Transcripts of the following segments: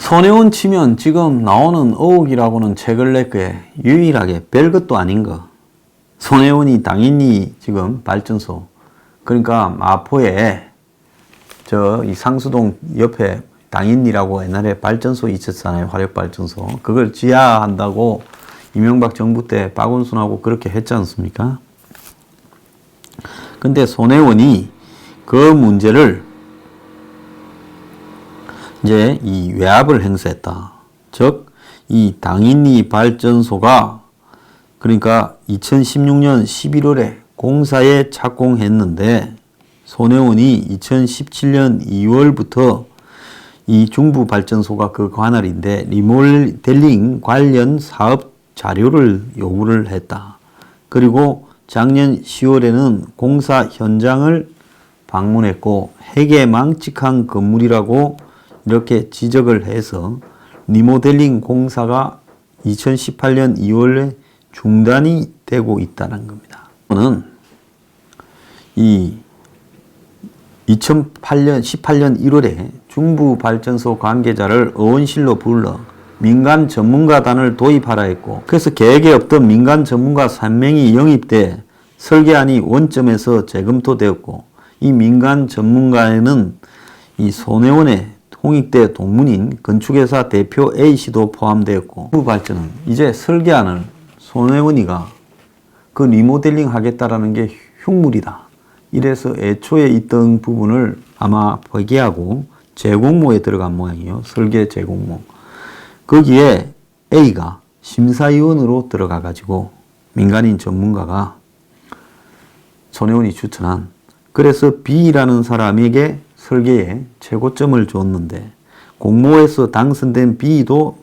손해원 치면 지금 나오는 어옥이라고는 책을 냈게 유일하게 별것도 아닌 거. 손해원이 당연히 지금 발전소, 그러니까 마포에 이 상수동 옆에 당인리라고 옛날에 발전소 있었잖아요. 화력발전소. 그걸 지하한다고 이명박 정부 때 박원순하고 그렇게 했지 않습니까? 근데 손해원이 그 문제를 이제 이 외압을 행사했다. 즉, 이 당인리 발전소가 그러니까 2016년 11월에 공사에 착공했는데 손해원이 2017년 2월부터 이 중부 발전소가 그 관할인데 리모델링 관련 사업 자료를 요구를 했다. 그리고 작년 10월에는 공사 현장을 방문했고 해괴망측한 건물이라고 이렇게 지적을 해서 리모델링 공사가 2018년 2월에 중단이 되고 있다는 겁니다. 저는 이 18년 1월에 중부 발전소 관계자를 의원실로 불러 민간 전문가단을 도입하라 했고, 그래서 계획에 없던 민간 전문가 3명이 영입돼 설계안이 원점에서 재검토되었고, 이 민간 전문가에는 이 손해원의 홍익대 동문인 건축회사 대표 A씨도 포함되었고, 중부 발전은 이제 설계안을 손해원이가 그 리모델링 하겠다라는 게 흉물이다. 이래서 애초에 있던 부분을 아마 폐기하고 재공모에 들어간 모양이에요. 설계 재공모. 거기에 A가 심사위원으로 들어가 가지고 민간인 전문가가 손해원이 추천한, 그래서 B라는 사람에게 설계에 최고점을 줬는데 공모에서 당선된 B도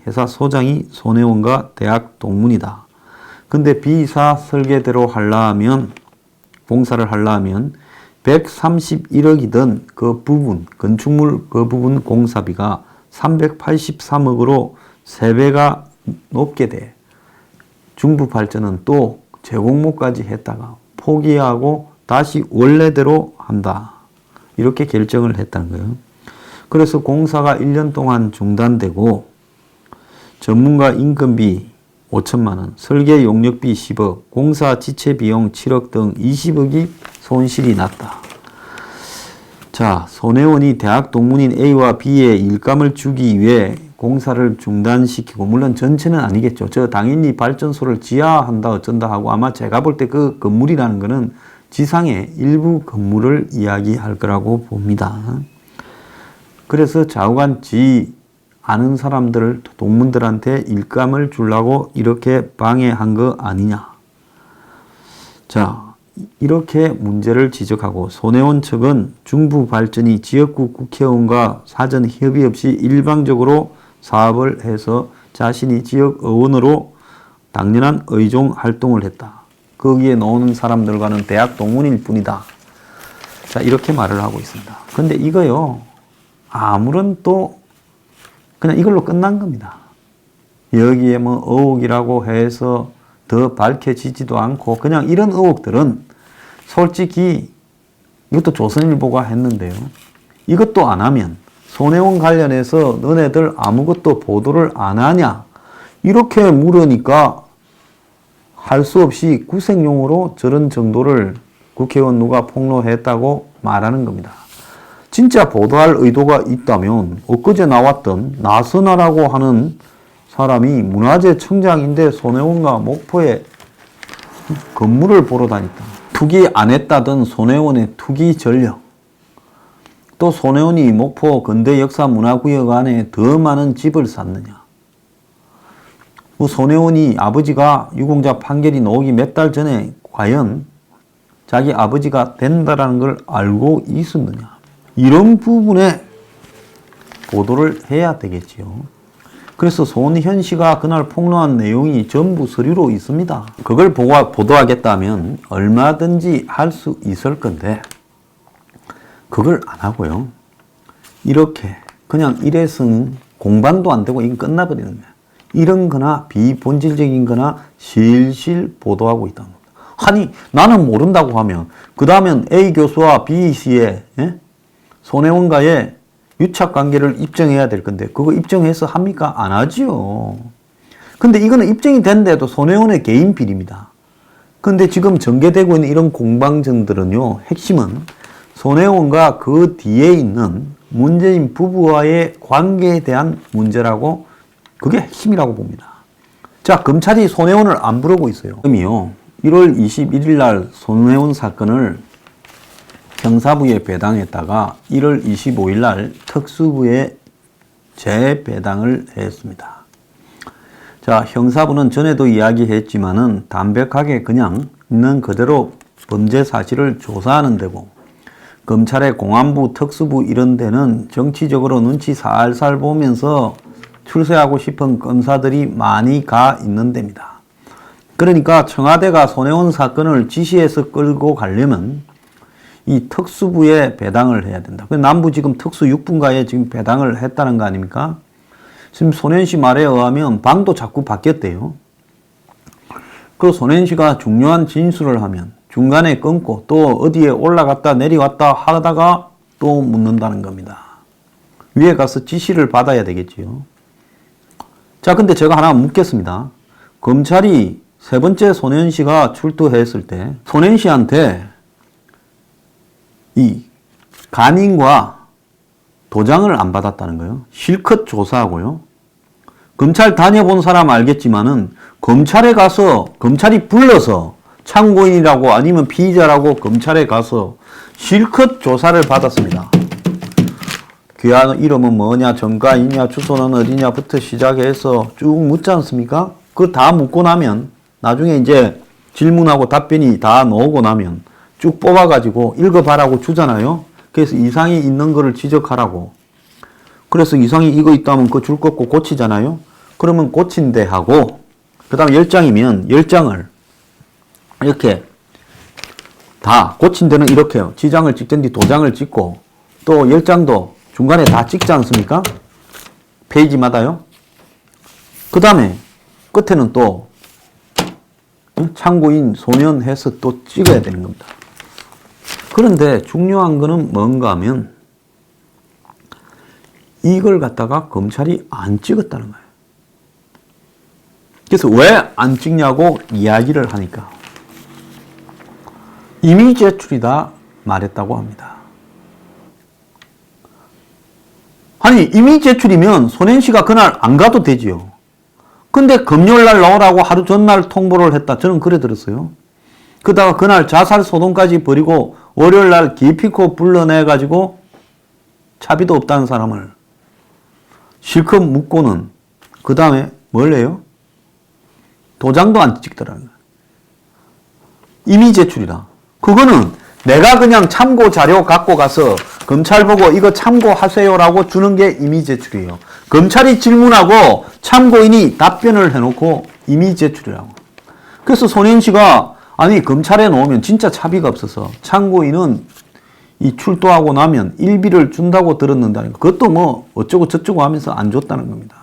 회사 소장이 손해원과 대학 동문이다. 근데 B사 설계대로 공사를 하려면 131억이던 그 부분, 건축물 그 부분 공사비가 383억으로 3배가 높게 돼. 중부 발전은 또 재공모까지 했다가 포기하고 다시 원래대로 한다. 이렇게 결정을 했다는 거예요. 그래서 공사가 1년 동안 중단되고 전문가 인건비 5천만 원, 설계 용역비 10억, 공사 지체 비용 7억 등 20억이 손실이 났다. 자, 손해원이 대학 동문인 A와 B에 일감을 주기 위해 공사를 중단시키고, 물론 전체는 아니겠죠. 저 당연히 발전소를 지하한다 어쩐다 하고 아마 제가 볼 때 그 건물이라는 거는 지상의 일부 건물을 이야기할 거라고 봅니다. 그래서 좌우간지 아는 사람들, 동문들한테 일감을 주려고 이렇게 방해한 거 아니냐. 자, 이렇게 문제를 지적하고 손해원 측은 중부 발전이 지역구 국회의원과 사전 협의 없이 일방적으로 사업을 해서 자신이 지역 의원으로 당연한 의정 활동을 했다. 거기에 나오는 사람들과는 대학 동문일 뿐이다. 자, 이렇게 말을 하고 있습니다. 근데 이거요, 아무런 또 그냥 이걸로 끝난 겁니다. 여기에 뭐 의혹이라고 해서 더 밝혀지지도 않고, 그냥 이런 의혹들은 솔직히 이것도 조선일보가 했는데요. 이것도 안 하면 손해원 관련해서 너네들 아무것도 보도를 안 하냐? 이렇게 물으니까 할 수 없이 구색용으로 저런 정도를 국회의원 누가 폭로했다고 말하는 겁니다. 진짜 보도할 의도가 있다면 엊그제 나왔던 나선아라고 하는 사람이 문화재 청장인데 손해원과 목포에 건물을 보러 다녔다. 투기 안 했다던 손해원의 투기 전력. 또 손해원이 목포 근대역사문화구역 안에 더 많은 집을 샀느냐. 손해원이 아버지가 유공자 판결이 나오기 몇 달 전에 과연 자기 아버지가 된다라는 걸 알고 있었느냐. 이런 부분에 보도를 해야 되겠지요. 그래서 손현 씨가 그날 폭로한 내용이 전부 서류로 있습니다. 그걸 보도하겠다면 얼마든지 할 수 있을 건데 그걸 안 하고요. 이렇게 그냥 이래서는 공방도 안 되고 이건 끝나버리는 거야. 이런 거나 비본질적인 거나 실실 보도하고 있다는 겁니다. 아니 나는 모른다고 하면 그 다음엔 A 교수와 B 씨의 손해원과의 유착관계를 입증해야 될 건데 그거 입증해서 합니까? 안 하지요. 근데 이거는 입증이 된데도 손혜원의 개인 비리입니다. 근데 지금 전개되고 있는 이런 공방전들은요, 핵심은 손혜원과 그 뒤에 있는 문재인 부부와의 관계에 대한 문제라고, 그게 핵심이라고 봅니다. 자, 검찰이 손혜원을 안 부르고 있어요. 그럼요, 1월 21일 날 손혜원 사건을 형사부에 배당했다가 1월 25일 날 특수부에 재배당을 했습니다. 자, 형사부는 전에도 이야기했지만은 담백하게 그냥 있는 그대로 범죄 사실을 조사하는 데고, 검찰의 공안부, 특수부 이런 데는 정치적으로 눈치 살살 보면서 출세하고 싶은 검사들이 많이 가 있는 데입니다. 그러니까 청와대가 손혜원 사건을 지시해서 끌고 가려면 이 특수부에 배당을 해야 된다. 남부 지금 특수 6분가에 지금 배당을 했다는 거 아닙니까? 지금 손혜원 씨 말에 의하면 방도 자꾸 바뀌었대요. 그 손혜원 씨가 중요한 진술을 하면 중간에 끊고 또 어디에 올라갔다 내려왔다 하다가 또 묻는다는 겁니다. 위에 가서 지시를 받아야 되겠지요. 자, 근데 제가 하나 묻겠습니다. 검찰이 세 번째 손혜원 씨가 출두했을 때 손혜원 씨한테 이 간인과 도장을 안 받았다는 거예요. 실컷 조사하고요. 검찰 다녀본 사람 알겠지만은 검찰에 가서 검찰이 불러서 참고인이라고 아니면 피의자라고 검찰에 가서 실컷 조사를 받았습니다. 귀한 이름은 뭐냐, 정가이냐, 주소는 어디냐부터 시작해서 쭉 묻지 않습니까? 그거 다 묻고 나면 나중에 이제 질문하고 답변이 다 나오고 나면 쭉 뽑아가지고 읽어봐라고 주잖아요. 그래서 이상이 있는 거를 지적하라고. 그래서 이상이 이거 있다면 그거 줄 거 없고 고치잖아요. 그러면 고친대 하고, 그 다음에 10장이면 10장을 이렇게 다 고친 데는 이렇게요. 지장을 찍든지 도장을 찍고, 또 10장도 중간에 다 찍지 않습니까? 페이지마다요. 그 다음에 끝에는 또 참고인 소년해서 또 찍어야 되는 겁니다. 그런데 중요한 거는 뭔가 하면 이걸 갖다가 검찰이 안 찍었다는 거예요. 그래서 왜 안 찍냐고 이야기를 하니까 이미 제출이다 말했다고 합니다. 아니, 이미 제출이면 손혜원 씨가 그날 안 가도 되지요. 근데 금요일날 나오라고 하루 전날 통보를 했다. 저는 그래 들었어요. 그러다가 그날 자살 소동까지 벌이고 월요일날 기피코 불러내가지고 차비도 없다는 사람을 실컷 묻고는 그 다음에 뭘 해요? 도장도 안 찍더라는 거예요. 이미 제출이다. 그거는 내가 그냥 참고 자료 갖고 가서 검찰 보고 이거 참고하세요라고 주는 게 이미 제출이에요. 검찰이 질문하고 참고인이 답변을 해놓고 이미 제출이라고. 그래서 손혜원 씨가 아니 검찰에 놓으면 진짜 차비가 없어서 참고인은 이 출두하고 나면 일비를 준다고 들었는다는 거. 그것도 뭐 어쩌고 저쩌고 하면서 안 줬다는 겁니다.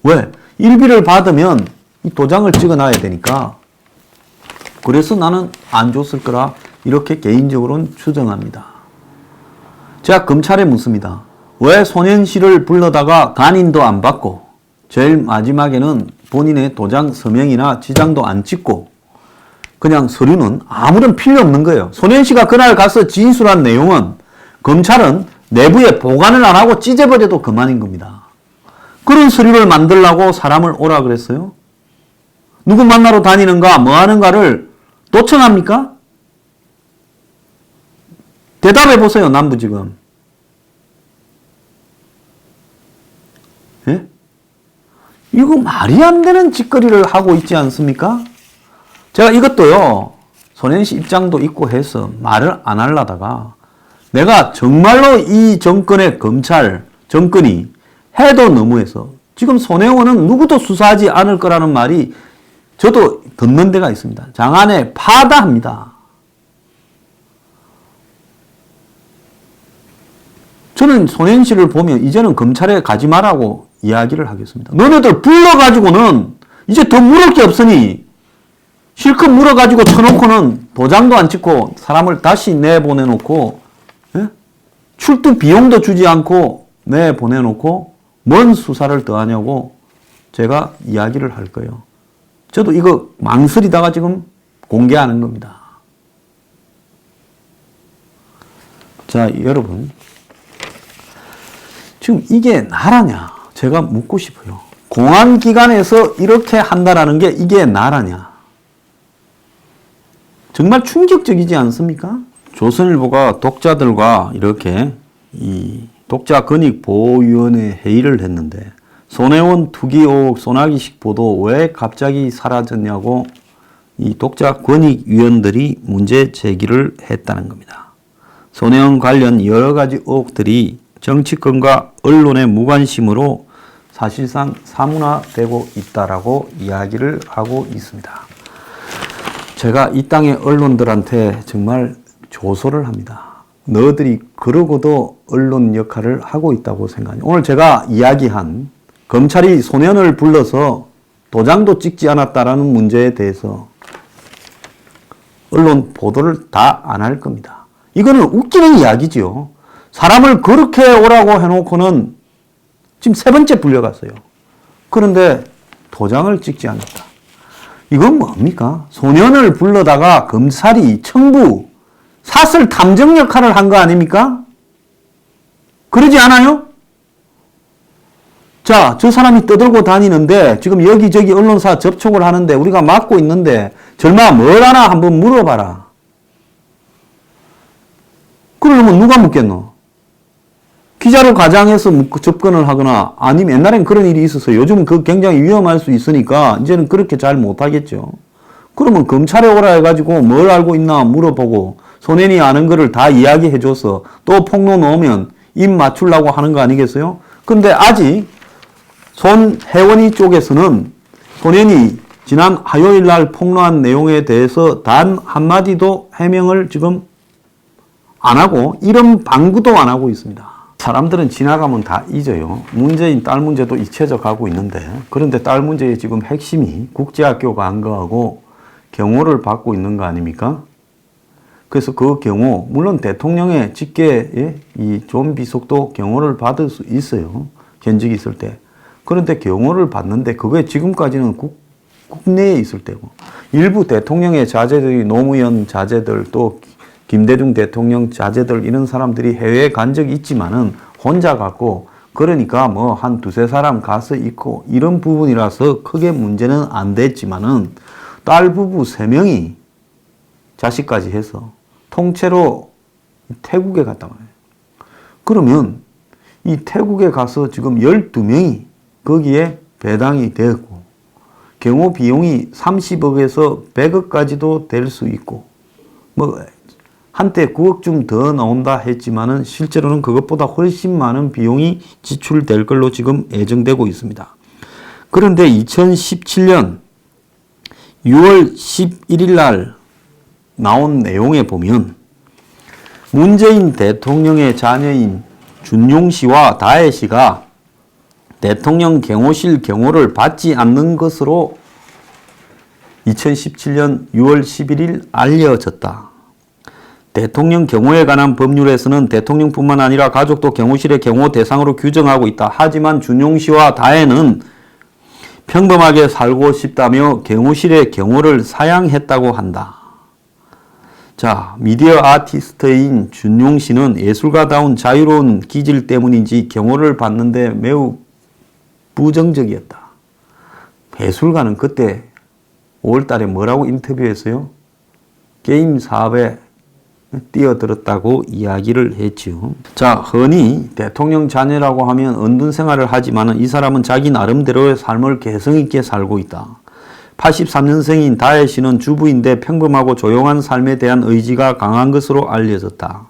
왜? 일비를 받으면 이 도장을 찍어놔야 되니까. 그래서 나는 안 줬을 거라 이렇게 개인적으로는 추정합니다. 제가 검찰에 묻습니다. 왜 손혜원 씨를 불러다가 간인도 안 받고 제일 마지막에는 본인의 도장 서명이나 지장도 안 찍고 그냥 서류는 아무런 필요 없는 거예요. 손혜원 씨가 그날 가서 진술한 내용은 검찰은 내부에 보관을 안 하고 찢어버려도 그만인 겁니다. 그런 서류를 만들라고 사람을 오라 그랬어요? 누구 만나러 다니는가 뭐 하는가를 도청합니까? 대답해 보세요. 남부지검. 예? 이거 말이 안 되는 짓거리를 하고 있지 않습니까? 제가 이것도요, 손혜원 씨 입장도 있고 해서 말을 안 하려다가 내가 정말로 이 정권의 검찰, 정권이 해도 너무해서 지금 손혜원은 누구도 수사하지 않을 거라는 말이 저도 듣는 데가 있습니다. 장안에 파다합니다. 저는 손혜원 씨를 보면 이제는 검찰에 가지 말라고 이야기를 하겠습니다. 너네들 불러가지고는 이제 더 물을 게 없으니 실컷 물어가지고 쳐놓고는 도장도 안 찍고 사람을 다시 내보내놓고 예? 출두 비용도 주지 않고 내보내놓고 뭔 수사를 더 하냐고 제가 이야기를 할 거예요. 저도 이거 망설이다가 지금 공개하는 겁니다. 자, 여러분. 지금 이게 나라냐? 제가 묻고 싶어요. 공안기관에서 이렇게 한다라는 게 이게 나라냐? 정말 충격적이지 않습니까? 조선일보가 독자들과 이렇게 이 독자권익보호위원회 회의를 했는데 손혜원 투기 의혹 소나기식 보도 왜 갑자기 사라졌냐고 이 독자권익위원들이 문제 제기를 했다는 겁니다. 손혜원 관련 여러 가지 의혹들이 정치권과 언론의 무관심으로 사실상 사문화되고 있다라고 이야기를 하고 있습니다. 제가 이 땅의 언론들한테 정말 조소를 합니다. 너희들이 그러고도 언론 역할을 하고 있다고 생각합니다. 오늘 제가 이야기한 검찰이 손혜원을 불러서 도장도 찍지 않았다라는 문제에 대해서 언론 보도를 다 안 할 겁니다. 이거는 웃기는 이야기지요. 사람을 그렇게 오라고 해놓고는 지금 3번째 불려갔어요. 그런데 도장을 찍지 않았다. 이건 뭡니까? 소년을 불러다가 검찰이 청부, 사설 탐정 역할을 한 거 아닙니까? 그러지 않아요? 자, 저 사람이 떠들고 다니는데 지금 여기저기 언론사 접촉을 하는데 우리가 막고 있는데 절마 뭘 하나 한번 물어봐라. 그러려면 누가 묻겠노? 기자로 가장해서 접근을 하거나 아니면 옛날엔 그런 일이 있었어요. 요즘은 그 굉장히 위험할 수 있으니까 이제는 그렇게 잘 못하겠죠. 그러면 검찰에 오라 해가지고 뭘 알고 있나 물어보고 손혜원이 아는 거를 다 이야기해줘서 또 폭로 넣으면 입 맞추려고 하는 거 아니겠어요? 근데 아직 손혜원이 쪽에서는 손혜원이 지난 화요일 날 폭로한 내용에 대해서 단 한마디도 해명을 지금 안 하고 이런 방구도 안 하고 있습니다. 사람들은 지나가면 다 잊어요. 문재인 딸 문제도 잊혀져 가고 있는데 그런데 딸 문제의 지금 핵심이 국제학교가 안 가고 경호를 받고 있는 거 아닙니까? 그래서 그 경호, 물론 대통령의 직계에 이 좀비 속도 경호를 받을 수 있어요. 현직이 있을 때. 그런데 경호를 받는데 그게 지금까지는 국내에 있을 때고 일부 대통령의 자제들이 노무현 자제들 또 김대중 대통령 자제들 이런 사람들이 해외에 간 적이 있지만은 혼자 갔고 그러니까 뭐 한 두세 사람 가서 있고 이런 부분이라서 크게 문제는 안 됐지만은 딸 부부 3명이 자식까지 해서 통째로 태국에 갔단 말이에요. 그러면 이 태국에 가서 지금 12명이 거기에 배당이 되고 경호 비용이 30억에서 100억까지도 될 수 있고 뭐 한때 9억쯤 더 나온다 했지만은 실제로는 그것보다 훨씬 많은 비용이 지출될 걸로 지금 예정되고 있습니다. 그런데 2017년 6월 11일 날 나온 내용에 보면 문재인 대통령의 자녀인 준용 씨와 다혜 씨가 대통령 경호실 경호를 받지 않는 것으로 2017년 6월 11일 알려졌다. 대통령 경호에 관한 법률에서는 대통령뿐만 아니라 가족도 경호실의 경호 대상으로 규정하고 있다. 하지만 준용 씨와 다혜는 평범하게 살고 싶다며 경호실의 경호를 사양했다고 한다. 자, 미디어 아티스트인 준용 씨는 예술가다운 자유로운 기질 때문인지 경호를 받는데 매우 부정적이었다. 예술가는 그때 5월 달에 뭐라고 인터뷰했어요? 게임 사업에 뛰어들었다고 이야기를 했지요. 자, 흔히 대통령 자녀라고 하면 은둔 생활을 하지만 이 사람은 자기 나름대로의 삶을 개성 있게 살고 있다. 83년생인 다혜 씨는 주부인데 평범하고 조용한 삶에 대한 의지가 강한 것으로 알려졌다.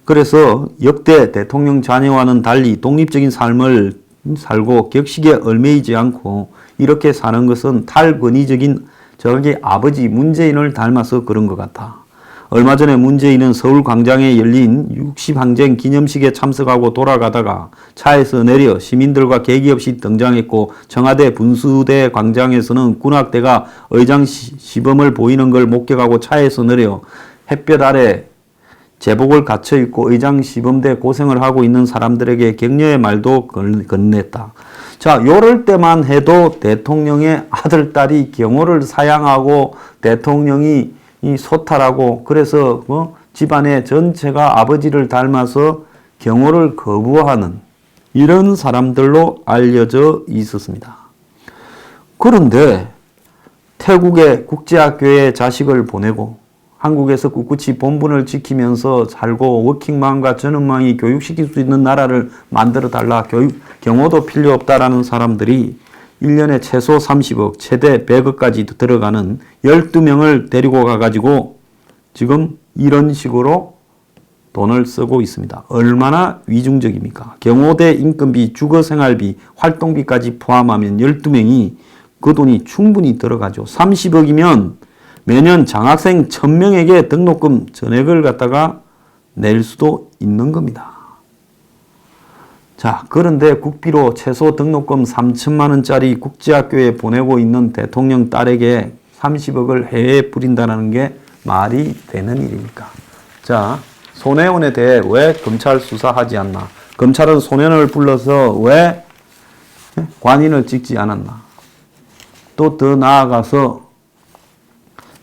그래서 역대 대통령 자녀와는 달리 독립적인 삶을 살고 격식에 얽매이지 않고 이렇게 사는 것은 탈권위적인 저기 아버지 문재인을 닮아서 그런 것 같아. 얼마 전에 문재인은 서울 광장에 열린 60항쟁 기념식에 참석하고 돌아가다가 차에서 내려 시민들과 계기 없이 등장했고 청와대 분수대 광장에서는 군악대가 의장 시범을 보이는 걸 목격하고 차에서 내려 햇볕 아래 제복을 갖춰 입고 의장 시범대 고생을 하고 있는 사람들에게 격려의 말도 건넸다. 자, 요럴 때만 해도 대통령의 아들, 딸이 경호를 사양하고 대통령이 이 소탈하고 그래서 집안의 전체가 아버지를 닮아서 경호를 거부하는 이런 사람들로 알려져 있었습니다. 그런데 태국의 국제학교에 자식을 보내고 한국에서 꿋꿋이 본분을 지키면서 살고 워킹맘과 전업맘이 교육시킬 수 있는 나라를 만들어 달라. 경호도 필요 없다라는 사람들이 1년에 최소 30억, 최대 100억까지 들어가는 12명을 데리고 가가지고 지금 이런 식으로 돈을 쓰고 있습니다. 얼마나 위중적입니까? 경호대 인건비, 주거생활비, 활동비까지 포함하면 12명이 그 돈이 충분히 들어가죠. 30억이면 매년 장학생 1000명에게 등록금 전액을 갖다가 낼 수도 있는 겁니다. 자, 그런데 국비로 최소 등록금 3천만 원짜리 국제학교에 보내고 있는 대통령 딸에게 30억을 해외에 뿌린다는 게 말이 되는 일입니까? 자, 손혜원에 대해 왜 검찰 수사하지 않나? 검찰은 손혜원을 불러서 왜 관인을 찍지 않았나? 또 더 나아가서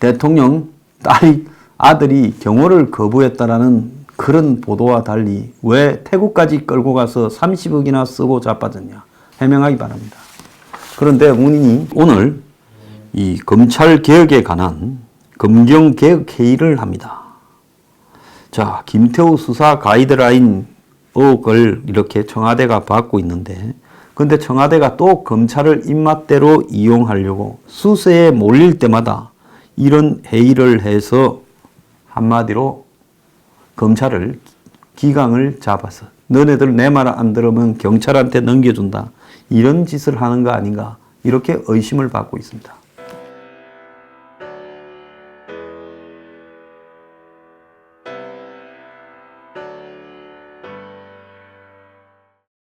대통령 딸이 아들이 경호를 거부했다라는 그런 보도와 달리 왜 태국까지 끌고 가서 30억이나 쓰고 자빠졌냐? 해명하기 바랍니다. 그런데 문인이 오늘 이 검찰 개혁에 관한 검경 개혁 회의를 합니다. 자, 김태우 수사 가이드라인 의혹을 이렇게 청와대가 받고 있는데, 근데 청와대가 또 검찰을 입맛대로 이용하려고 수세에 몰릴 때마다 이런 회의를 해서 한마디로 검찰을 기강을 잡아서 너네들 내 말 안 들으면 경찰한테 넘겨준다. 이런 짓을 하는 거 아닌가? 이렇게 의심을 받고 있습니다.